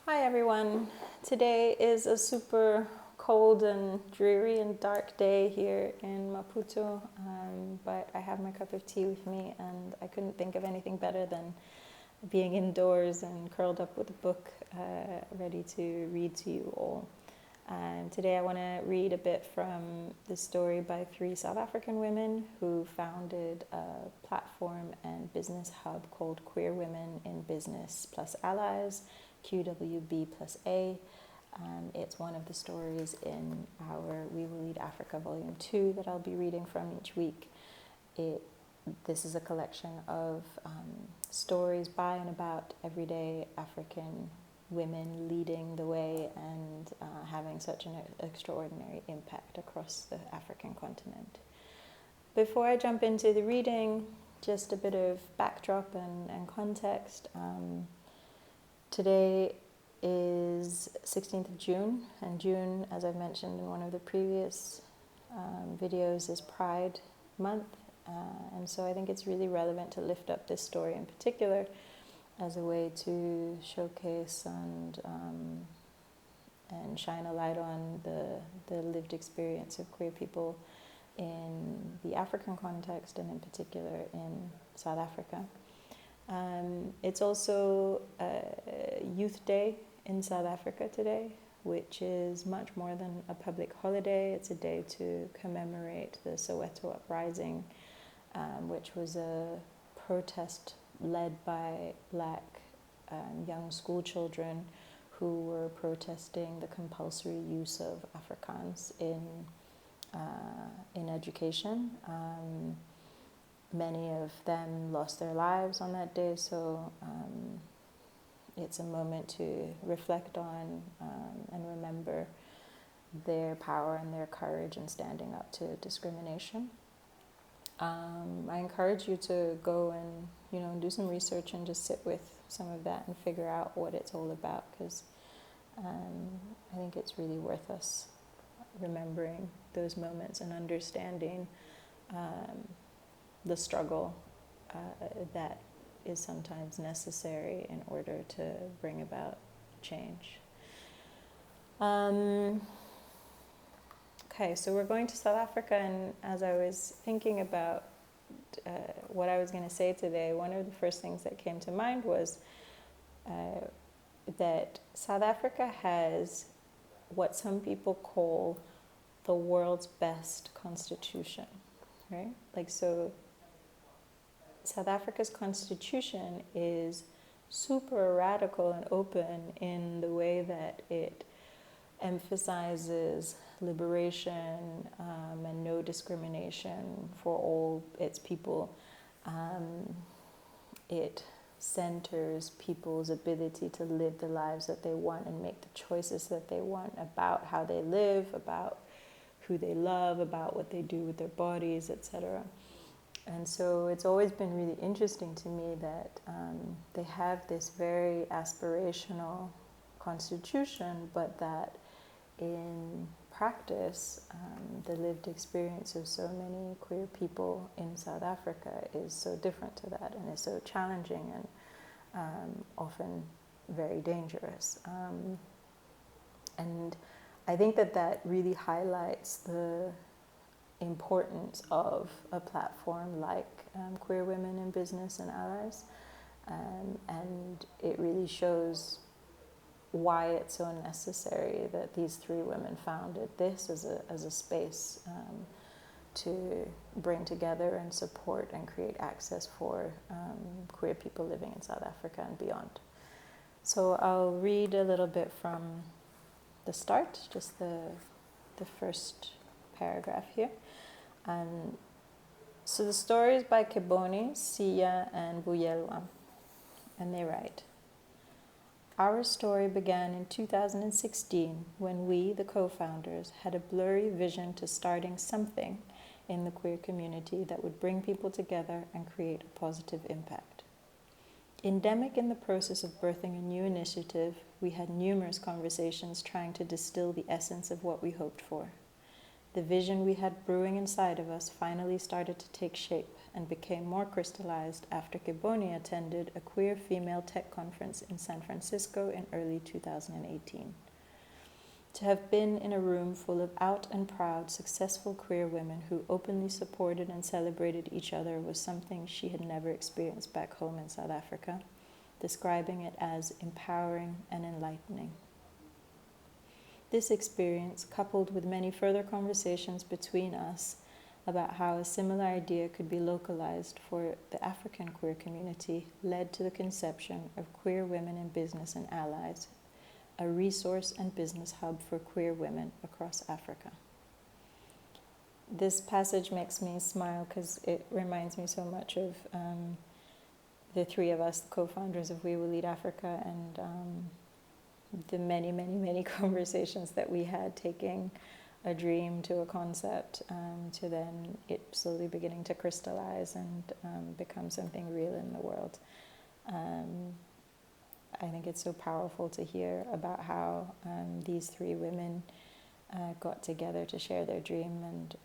Hi everyone. Today is a super cold and dreary and dark day here in Maputo, but I have my cup of tea with me and I couldn't think of anything better than being indoors and curled up with a book, ready to read to you all. Today I want to read a bit from the story by three South African women who founded a platform and business hub called Queer Women in Business Plus Allies, QWB plus A. It's one of the stories in our We Will Lead Africa Volume 2 that I'll be reading from each week. This is a collection of stories by and about everyday African women leading the way and having such an extraordinary impact across the African continent. Before I jump into the reading, just a bit of backdrop and context. Today is 16th of June, and June, as I've mentioned in one of the previous videos, is Pride Month, and so I think it's really relevant to lift up this story in particular as a way to showcase and shine a light on the lived experience of queer people in the African context and in particular in South Africa. It's also Youth Day in South Africa today, which is much more than a public holiday. It's a day to commemorate the Soweto uprising, which was a protest led by black young school children who were protesting the compulsory use of Afrikaans in education. Many of them lost their lives on that day, so it's a moment to reflect on and remember their power and their courage in standing up to discrimination. I encourage you to go and do some research and just sit with some of that and figure out what it's all about, because I think it's really worth us remembering those moments and understanding the struggle that is sometimes necessary in order to bring about change. Okay, so we're going to South Africa, and as I was thinking about what I was going to say today, one of the first things that came to mind was that South Africa has what some people call the world's best constitution, right? So South Africa's constitution is super radical and open in the way that it emphasizes liberation and no discrimination for all its people. It centers people's ability to live the lives that they want and make the choices that they want about how they live, about who they love, about what they do with their bodies, etc. And so it's always been really interesting to me that they have this very aspirational constitution, but that in practice, the lived experience of so many queer people in South Africa is so different to that and is so challenging and often very dangerous. And I think that really highlights the importance of a platform like Queer Women in Business and Allies, and it really shows why it's so necessary that these three women founded this as a space to bring together and support and create access for queer people living in South Africa and beyond. So I'll read a little bit from the start, just the first paragraph here. So the story is by Keboni, Sia, and Buyelwa, and they write, "Our story began in 2016 when we, the co-founders, had a blurry vision to starting something in the queer community that would bring people together and create a positive impact. Endemic in the process of birthing a new initiative, we had numerous conversations trying to distill the essence of what we hoped for. the vision we had brewing inside of us finally started to take shape and became more crystallized after Kiboni attended a queer female tech conference in San Francisco in early 2018. To have been in a room full of out and proud, successful queer women who openly supported and celebrated each other was something she had never experienced back home in South Africa, describing it as empowering and enlightening. This experience, coupled with many further conversations between us about how a similar idea could be localized for the African queer community, led to the conception of Queer Women in Business and Allies, a resource and business hub for queer women across Africa. This passage makes me smile because it reminds me so much of the three of us, the co-founders of We Will Lead Africa, and the many, many, many conversations that we had, taking a dream to a concept to then it slowly beginning to crystallize and become something real in the world. I think it's so powerful to hear about how these three women got together to share their dream and,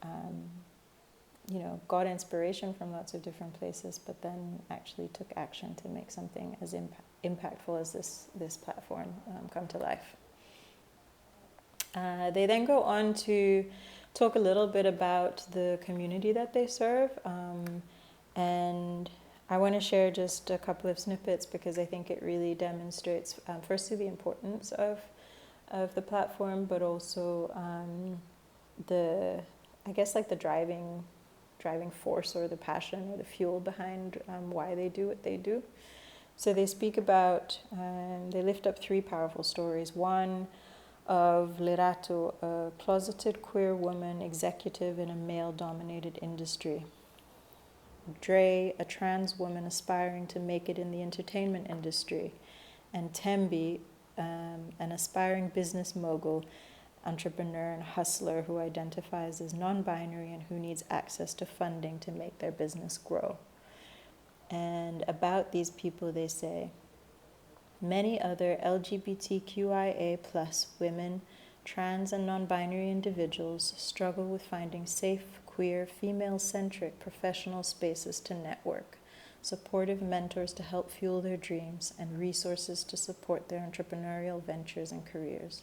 got inspiration from lots of different places, but then actually took action to make something as impactful as this platform come to life. They then go on to talk a little bit about the community that they serve, and I want to share just a couple of snippets because I think it really demonstrates, firstly, the importance of the platform, but also the driving force or the passion or the fuel behind why they do what they do. So they speak about, they lift up three powerful stories. One of Lerato, a closeted queer woman executive in a male-dominated industry. Dre, a trans woman aspiring to make it in the entertainment industry, and Tembi, an aspiring business mogul, entrepreneur and hustler who identifies as non-binary and who needs access to funding to make their business grow. And about these people they say, many other LGBTQIA+ women, trans and non-binary individuals struggle with finding safe, queer, female-centric professional spaces to network, supportive mentors to help fuel their dreams, and resources to support their entrepreneurial ventures and careers.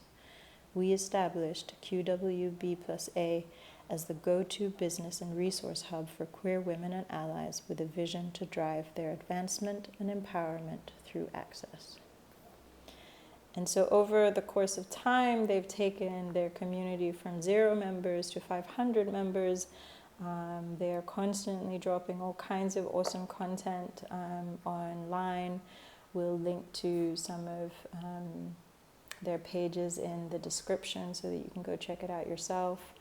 We established QWB+A as the go-to business and resource hub for queer women and allies with a vision to drive their advancement and empowerment through access. And so over the course of time, they've taken their community from 0 members to 500 members. They are constantly dropping all kinds of awesome content online. We'll link to some of their pages in the description so that you can go check it out yourself.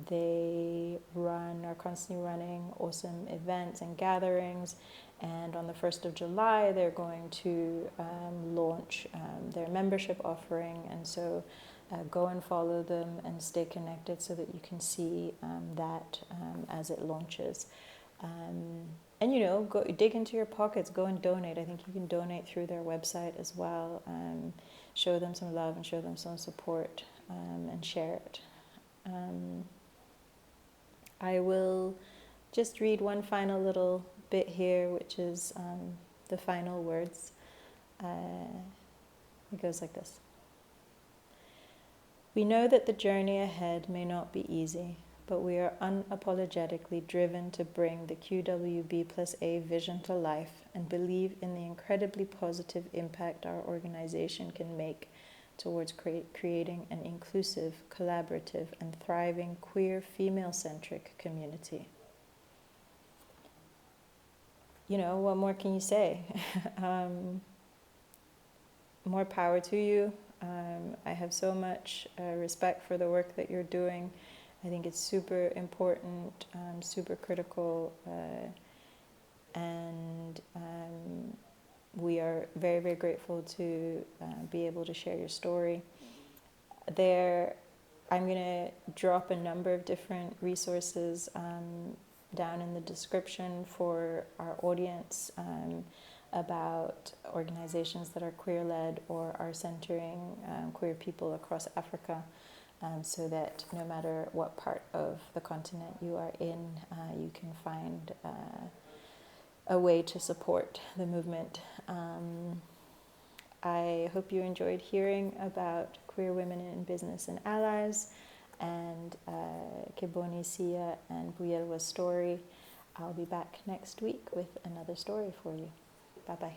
They are constantly running awesome events and gatherings. And on the 1st of July, they're going to launch their membership offering. And so go and follow them and stay connected so that you can see that as it launches. And, go dig into your pockets, go and donate. I think you can donate through their website as well. Show them some love and show them some support and share it. I will just read one final little bit here, which is the final words. It goes like this. We know that the journey ahead may not be easy, but we are unapologetically driven to bring the QWB+A vision to life and believe in the incredibly positive impact our organization can make towards creating an inclusive, collaborative, and thriving queer, female-centric community. What more can you say? More power to you. I have so much respect for the work that you're doing. I think it's super important, super critical, and we are very, very grateful to be able to share your story. I'm going to drop a number of different resources down in the description for our audience about organizations that are queer-led or are centering queer people across Africa. so that no matter what part of the continent you are in, you can find a way to support the movement. I hope you enjoyed hearing about queer women in business and allies, and Keboni Sia and Buyelwa's story. I'll be back next week with another story for you. Bye-bye.